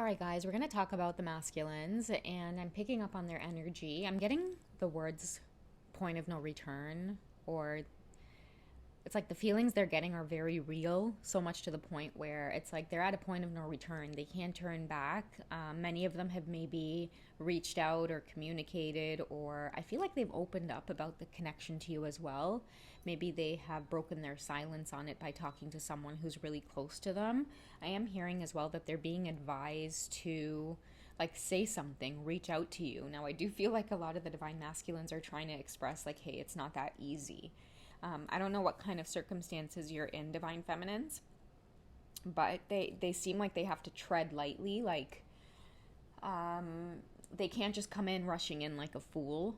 right, guys, we're going to talk about the masculines, and I'm picking up on their energy. I'm getting the words point of no return, or it's like the feelings they're getting are very real, so much to the point where it's like they're at a point of no return. They can't turn back. Many of them have maybe reached out or communicated, or I feel like they've opened up about the connection to you as well. Maybe they have broken their silence on it by talking to someone who's really close to them. I am hearing as well that they're being advised to like say something, reach out to you. Now, I do feel like a lot of the divine masculines are trying to express like, hey, it's not that easy. I don't know what kind of circumstances you're in, divine feminines, but they seem like they have to tread lightly. Like, they can't just come in rushing in like a fool,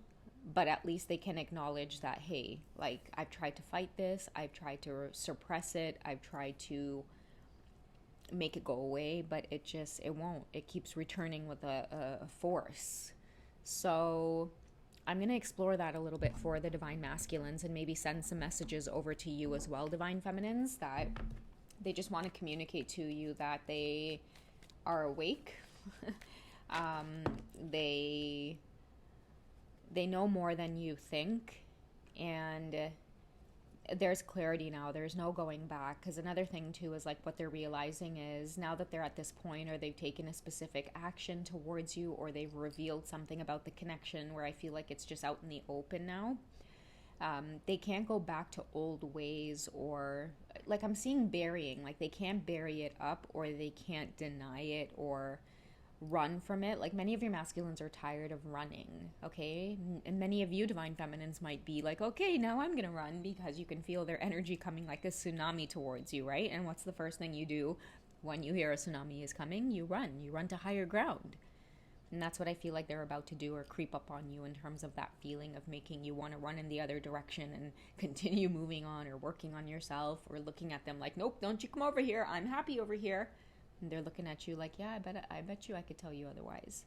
but at least they can acknowledge that, hey, like, I've tried to fight this, I've tried to suppress it, I've tried to make it go away, but it won't. It keeps returning with a force. So I'm going to explore that a little bit for the divine masculines and maybe send some messages over to you as well, divine feminines, that they just want to communicate to you that they are awake. They know more than you think, and there's clarity now. There's no going back. Because another thing too is like what they're realizing is now that they're at this point, or they've taken a specific action towards you, or they've revealed something about the connection where I feel like it's just out in the open now. They can't go back to old ways, or like I'm seeing burying, like they can't bury it up, or they can't deny it or run from it. Like many of your masculines are tired of running, okay? And many of you divine feminines might be like, okay, now I'm gonna run, because you can feel their energy coming like a tsunami towards you, right? And what's the first thing you do when you hear a tsunami is coming? You run to higher ground. And that's what I feel like they're about to do, or creep up on you in terms of that feeling of making you want to run in the other direction and continue moving on, or working on yourself, or looking at them like, nope, don't you come over here, I'm happy over here. And they're looking at you like, yeah, I bet you I could tell you otherwise.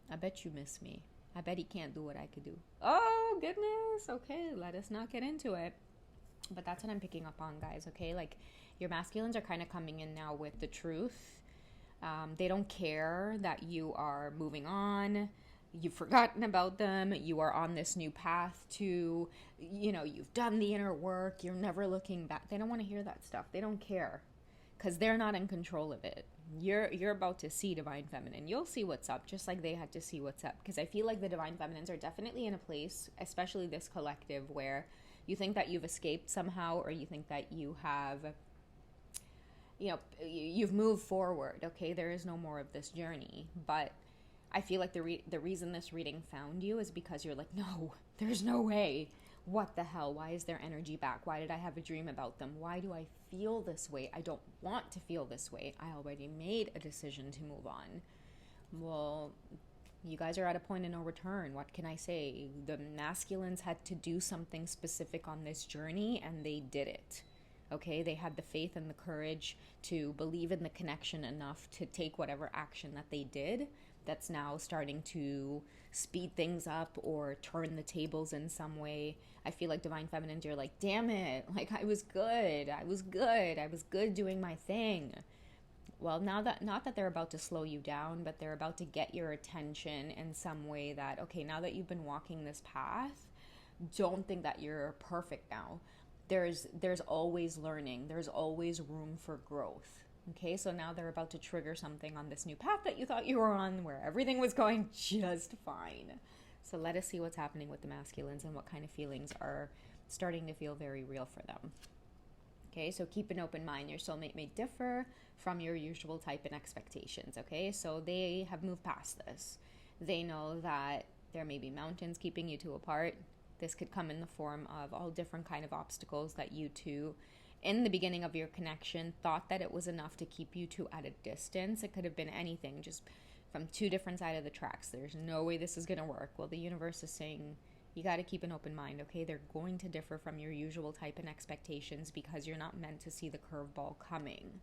I bet you miss me. I bet he can't do what I could do. Oh, goodness. Okay, let us not get into it. But that's what I'm picking up on, guys, okay? Like, your masculines are kind of coming in now with the truth. They don't care that you are moving on. You've forgotten about them. You are on this new path to, you've done the inner work. You're never looking back. They don't want to hear that stuff. They don't care, because they're not in control of it. You're about to see divine feminine. You'll see what's up, just like they had to see what's up. Because I feel like the divine feminines are definitely in a place, especially this collective, where you think that you've escaped somehow, or you think that you have, you've moved forward. Okay, there is no more of this journey. But I feel like the reason this reading found you is because you're like, no, there's no way. What the hell? Why is their energy back? Why did I have a dream about them? Why do I feel this way? I don't want to feel this way. I already made a decision to move on. Well, you guys are at a point of no return. What can I say? The masculines had to do something specific on this journey, and they did it. Okay, they had the faith and the courage to believe in the connection enough to take whatever action that they did, that's now starting to speed things up or turn the tables in some way. I feel like divine feminines, you're like, damn it, like I was good doing my thing. Well, now that, not that they're about to slow you down, but they're about to get your attention in some way that, okay, now that you've been walking this path, don't think that you're perfect now. There's always learning. There's always room for growth. Okay, so now they're about to trigger something on this new path that you thought you were on, where everything was going just fine. So let us see what's happening with the masculines and what kind of feelings are starting to feel very real for them. Okay, so keep an open mind. Your soulmate may differ from your usual type and expectations. Okay, so they have moved past this. They know that there may be mountains keeping you two apart. This could come in the form of all different kind of obstacles that you two, in the beginning of your connection, thought that it was enough to keep you two at a distance. It could have been anything, just from two different sides of the tracks. There's no way this is going to work. Well, the universe is saying, you got to keep an open mind, okay? They're going to differ from your usual type and expectations, because you're not meant to see the curveball coming.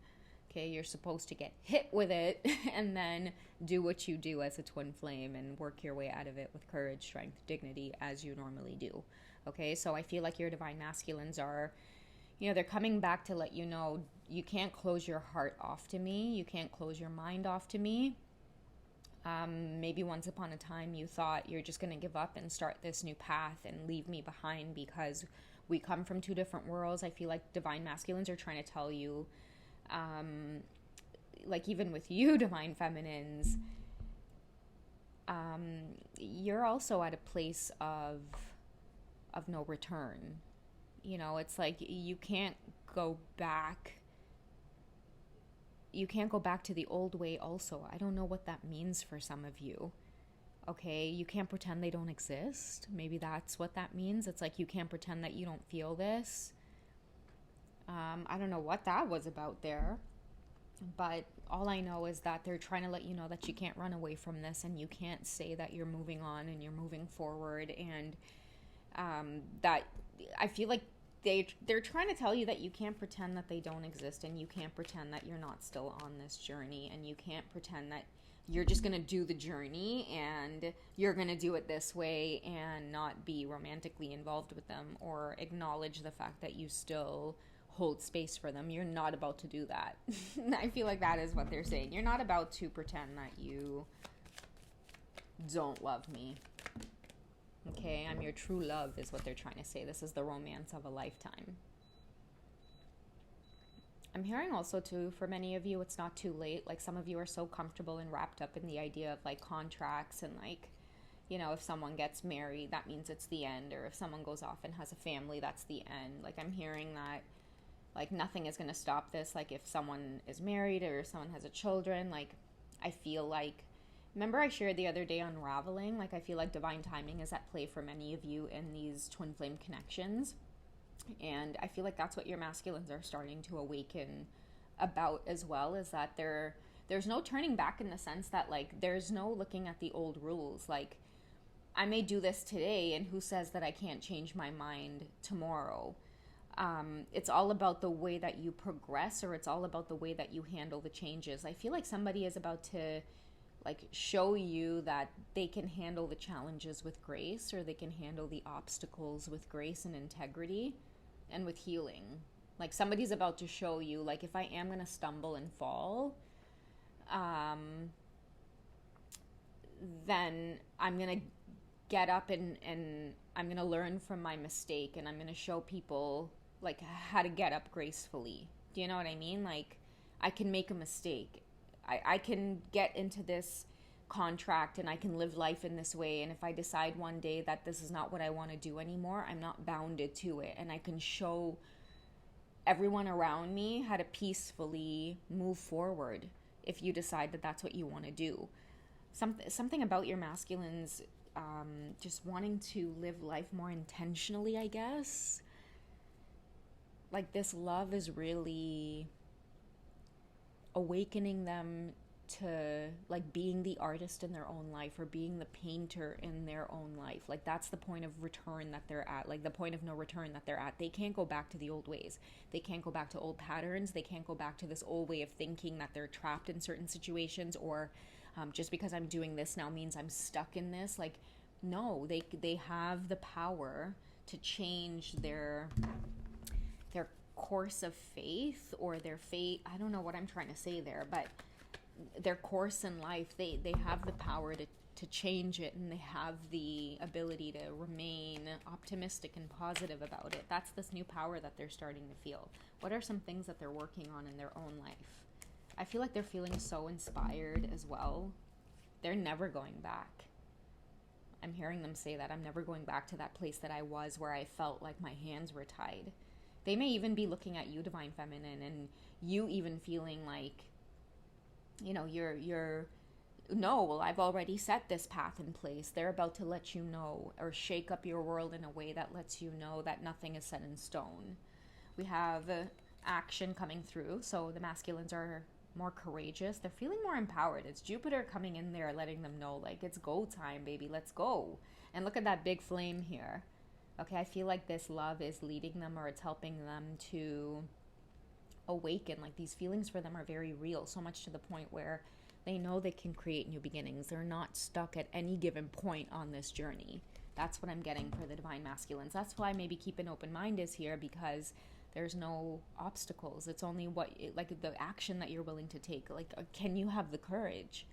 Okay, you're supposed to get hit with it and then do what you do as a twin flame and work your way out of it with courage, strength, dignity, as you normally do. Okay, so I feel like your divine masculines are, they're coming back to let you know you can't close your heart off to me. You can't close your mind off to me. Maybe once upon a time you thought you're just going to give up and start this new path and leave me behind because we come from two different worlds. I feel like divine masculines are trying to tell you, like even with you, divine feminines, you're also at a place of no return. It's like you can't go back. You can't go back to the old way also. I don't know what that means for some of you. Okay, you can't pretend they don't exist. Maybe that's what that means. It's like you can't pretend that you don't feel this. I don't know what that was about there. But all I know is that they're trying to let you know that you can't run away from this, and you can't say that you're moving on and you're moving forward, and that I feel like they're trying to tell you that you can't pretend that they don't exist, and you can't pretend that you're not still on this journey, and you can't pretend that you're just going to do the journey and you're going to do it this way and not be romantically involved with them or acknowledge the fact that you still hold space for them. You're not about to do that. I feel like that is what they're saying. You're not about to pretend that you don't love me. Okay, I'm your true love is what they're trying to say. This is the romance of a lifetime. I'm hearing also too, for many of you, it's not too late. Like some of you are so comfortable and wrapped up in the idea of like contracts and like, if someone gets married, that means it's the end. Or if someone goes off and has a family, that's the end. Like I'm hearing that like nothing is going to stop this. Like if someone is married or someone has a children, like I feel like, remember I shared the other day unraveling, like I feel like divine timing is at play for many of you in these twin flame connections. And I feel like that's what your masculines are starting to awaken about as well, is that there's no turning back, in the sense that like there's no looking at the old rules. Like I may do this today, and who says that I can't change my mind tomorrow? It's all about the way that you progress, or it's all about the way that you handle the changes. I feel like somebody is about to like show you that they can handle the challenges with grace, or they can handle the obstacles with grace and integrity and with healing. Like somebody's about to show you, like if I am going to stumble and fall, then I'm going to get up and I'm going to learn from my mistake, and I'm going to show people like how to get up gracefully. Do you know what I mean? Like I can make a mistake. I can get into this contract and I can live life in this way, and if I decide one day that this is not what I want to do anymore, I'm not bounded to it, and I can show everyone around me how to peacefully move forward if you decide that that's what you want to do. Something about your masculines just wanting to live life more intentionally, I guess. Like this love is really awakening them to like being the artist in their own life, or being the painter in their own life. Like that's the point of return that they're at, like the point of no return that they're at. They can't go back to the old ways. They can't go back to old patterns. They can't go back to this old way of thinking that they're trapped in certain situations, or just because I'm doing this now means I'm stuck in this. Like no, they have the power to change their course of faith, or their fate. I don't know what I'm trying to say there, but their course in life, they have the power to change it, and they have the ability to remain optimistic and positive about it. That's this new power that they're starting to feel. What are some things that they're working on in their own life? I feel like they're feeling so inspired as well. They're never going back. I'm hearing them say that. I'm never going back to that place that I was, where I felt like my hands were tied. They may even be looking at you, divine feminine, and you even feeling like, you're no, well, I've already set this path in place. They're about to let you know, or shake up your world in a way that lets you know that nothing is set in stone. We have action coming through, so the masculines are more courageous. They're feeling more empowered. It's Jupiter coming in there, letting them know, like, it's go time, baby, let's go. And look at that big flame here. Okay, I feel like this love is leading them, or it's helping them to awaken. Like these feelings for them are very real, so much to the point where they know they can create new beginnings. They're not stuck at any given point on this journey. That's what I'm getting for the divine masculines. That's why maybe keep an open mind is here, because There's no obstacles. It's only like the action that you're willing to take. Like, can you have the courage,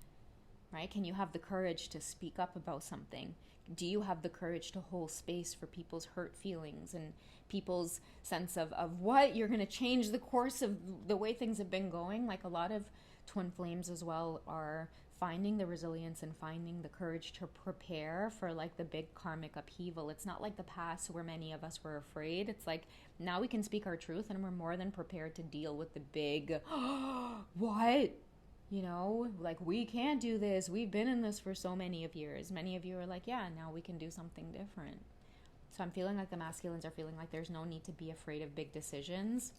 right? Can you have the courage to speak up about something? Do you have the courage to hold space for people's hurt feelings and people's sense of what? You're going to change the course of the way things have been going? Like, a lot of twin flames as well are finding the resilience and finding the courage to prepare for like the big karmic upheaval. It's not like the past where many of us were afraid. It's like now we can speak our truth and we're more than prepared to deal with the big what? You know, like, we can't do this. We've been in this for so many of years. Many of you are like, yeah, now we can do something different. So I'm feeling like the masculines are feeling like there's no need to be afraid of big decisions.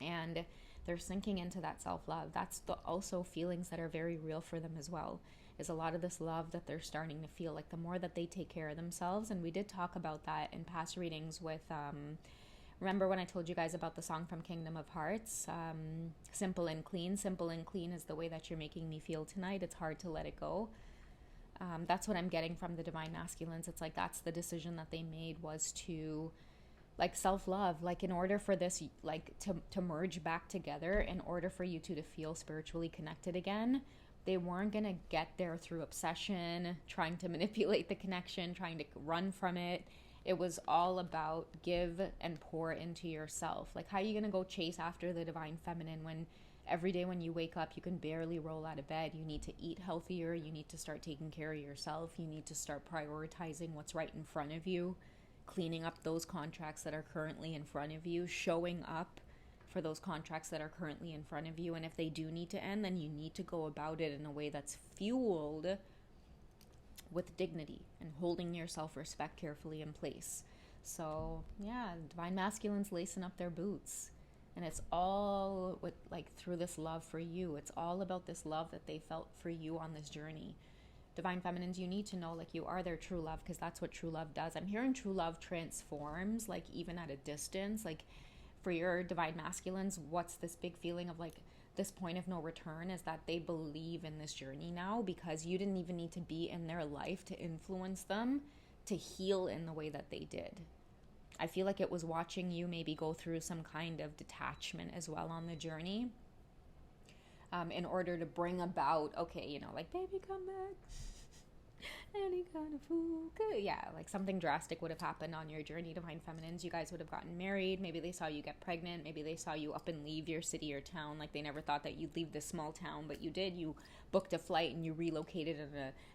And they're sinking into that self-love. That's also feelings that are very real for them as well, is a lot of this love that they're starting to feel, like the more that they take care of themselves. And we did talk about that in past readings with, remember when I told you guys about the song from Kingdom of Hearts, Simple and Clean. Simple and clean is the way that you're making me feel tonight. It's hard to let it go. That's what I'm getting from the Divine Masculines. It's like that's the decision that they made, was to like self-love, like in order for this like to merge back together, in order for you two to feel spiritually connected again. They weren't going to get there through obsession, trying to manipulate the connection, trying to run from it. It was all about give and pour into yourself. Like, how are you going to go chase after the divine feminine when every day when you wake up you can barely roll out of bed? You need to eat healthier. You need to start taking care of yourself. You need to start prioritizing what's right in front of you, cleaning up those contracts that are currently in front of you, showing up for those contracts that are currently in front of you. And if they do need to end, then you need to go about it in a way that's fueled with dignity and holding your self-respect carefully in place. So yeah, divine masculines lacing up their boots. And it's all with like through this love for you. It's all about this love that they felt for you on this journey. Divine feminines, you need to know like you are their true love, because that's what true love does. I'm hearing true love transforms, like even at a distance. Like for your divine masculines, what's this big feeling of like this point of no return is that they believe in this journey now, because you didn't even need to be in their life to influence them to heal in the way that they did. I feel like it was watching you maybe go through some kind of detachment as well on the journey, in order to bring about, okay, you know, like, baby, come back. Any kind of fool. Yeah, like something drastic would have happened on your journey, divine feminines. You guys would have gotten married. Maybe they saw you get pregnant. Maybe they saw you up and leave your city or town. Like, they never thought that you'd leave this small town, but you did. You booked a flight and you relocated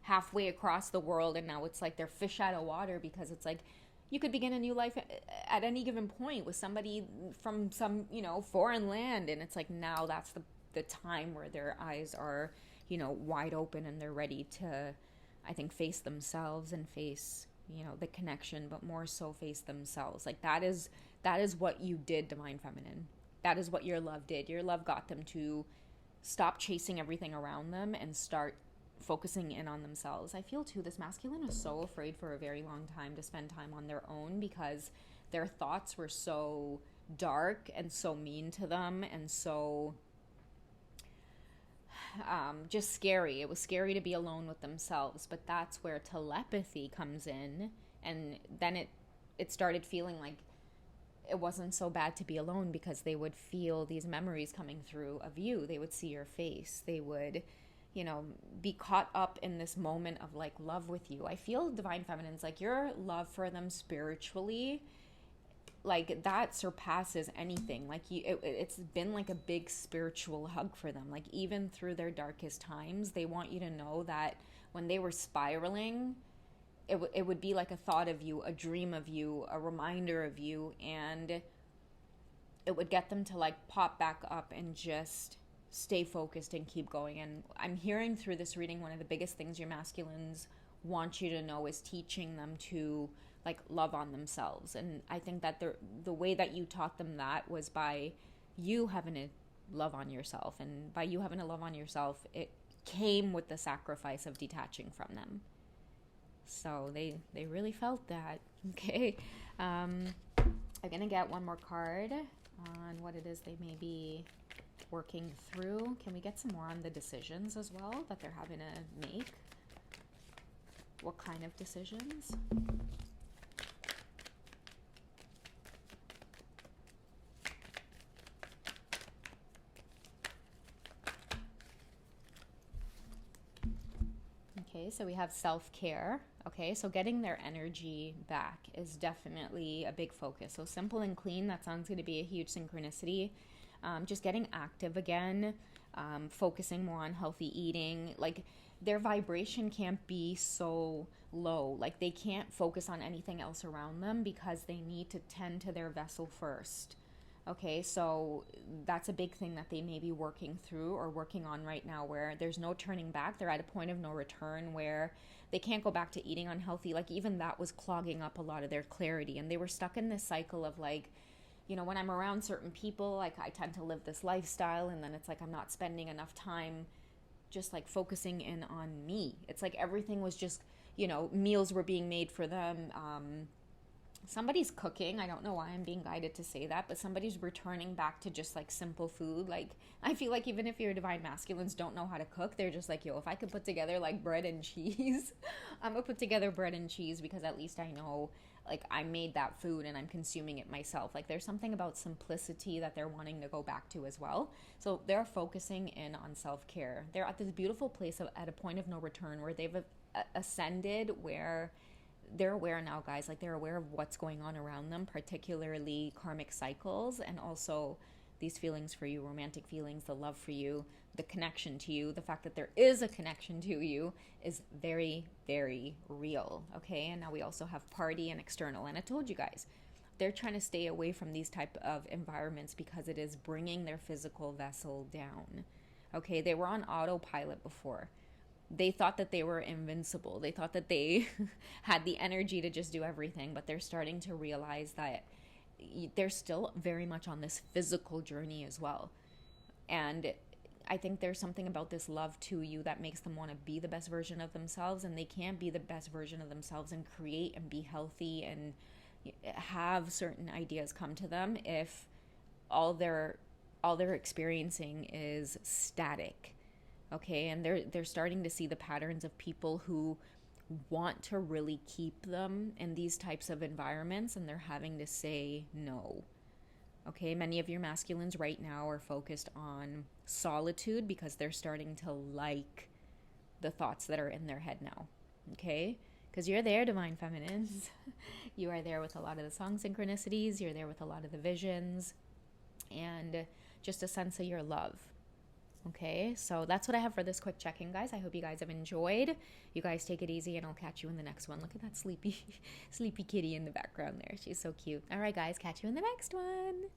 halfway across the world, and now it's like they're fish out of water, because it's like you could begin a new life at any given point with somebody from some, you know, foreign land, and it's like now that's the time where their eyes are, you know, wide open, and they're ready to, I think, face themselves and face, you know, the connection, but more so face themselves. Like that is what you did, divine feminine. That is what your love did. Your love got them to stop chasing everything around them and start focusing in on themselves. I feel too, this masculine was so afraid for a very long time to spend time on their own, because their thoughts were so dark and so mean to them, and so just scary. It was scary to be alone with themselves. But that's where telepathy comes in, and then it started feeling like it wasn't so bad to be alone, because they would feel these memories coming through of you. They would see your face. They would, you know, be caught up in this moment of like love with you. I feel, divine feminines, like your love for them spiritually, like that surpasses anything. Like it's been like a big spiritual hug for them. Like even through their darkest times, they want you to know that when they were spiraling, it would be like a thought of you, a dream of you, a reminder of you, and it would get them to like pop back up and just stay focused and keep going. And I'm hearing through this reading, one of the biggest things your masculines want you to know is teaching them to like love on themselves. And I think that the way that you taught them that was by you having to love on yourself, and by you having to love on yourself, it came with the sacrifice of detaching from them. So they really felt that. Okay, I'm gonna get one more card on what it is they may be working through. Can we get some more on the decisions as well that they're having to make? What kind of decisions? Okay, so we have self care. Okay, so getting their energy back is definitely a big focus. So simple and clean, that sounds going to be a huge synchronicity. Just getting active again, focusing more on healthy eating. Like their vibration can't be so low. Like they can't focus on anything else around them because they need to tend to their vessel first. Okay, so that's a big thing that they may be working through or working on right now where there's no turning back. They're at a point of no return where they can't go back to eating unhealthy. Like, even that was clogging up a lot of their clarity. And they were stuck in this cycle of, like, when I'm around certain people, like, I tend to live this lifestyle, and then it's like I'm not spending enough time just like focusing in on me. It's like everything was just, meals were being made for them. Somebody's cooking. I don't know why I'm being guided to say that, but somebody's returning back to just like simple food. Like, I feel like even if your divine masculines don't know how to cook, they're just like, yo, if I could put together like bread and cheese, I'm gonna put together bread and cheese because at least I know like I made that food and I'm consuming it myself. Like, there's something about simplicity that they're wanting to go back to as well. So they're focusing in on self-care. They're at this beautiful place at a point of no return where they've ascended, where they're aware now, guys. Like, they're aware of what's going on around them, particularly karmic cycles, and also these feelings for you, romantic feelings, the love for you, the connection to you, the fact that there is a connection to you is very, very real. Okay, and now we also have party and external. And I told you guys, they're trying to stay away from these type of environments because it is bringing their physical vessel down. Okay, they were on autopilot before. They thought that they were invincible. They thought that they had the energy to just do everything, but they're starting to realize that they're still very much on this physical journey as well. And I think there's something about this love to you that makes them want to be the best version of themselves, and they can't be the best version of themselves and create and be healthy and have certain ideas come to them if all they're experiencing is static. Okay, and they're starting to see the patterns of people who want to really keep them in these types of environments, and they're having to say no. Okay, many of your masculines right now are focused on solitude because they're starting to like the thoughts that are in their head now. Okay, because you're there, divine feminines. You are there with a lot of the song synchronicities. You're there with a lot of the visions and just a sense of your love. Okay, so that's what I have for this quick check-in, guys. I hope you guys have enjoyed. You guys take it easy, and I'll catch you in the next one. Look at that sleepy kitty in the background there. She's so cute. All right, guys, catch you in the next one.